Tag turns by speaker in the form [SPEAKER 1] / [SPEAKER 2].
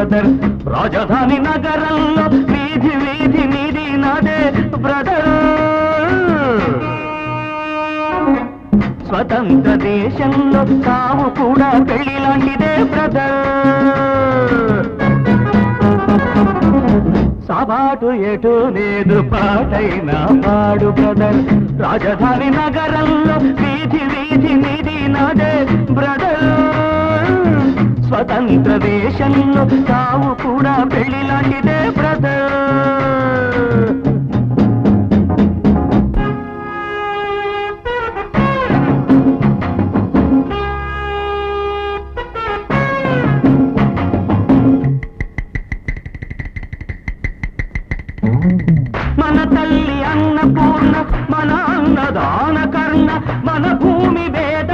[SPEAKER 1] brother రాజధాని నగరంలో వీధి వీధి నీది నాదే బ్రదర్ స్వతంత్ర దేశంలో సావు కూడా పెళ్లి లాంటిదే బ్రదర్ సాబాటు ఎటు లేదు పాటైనా పాడు బ్రదర్ రాజధాని నగరంలో వీధి వీధి నీది నాదే బ్రదర్ స్వతంత్ర దేశంలో సావు కూడా పెళ్లి లాంటిదే బ్రదర్ మన తల్లి అన్నపూర్ణ మన అన్నదాన కర్ణ మన భూమి వేద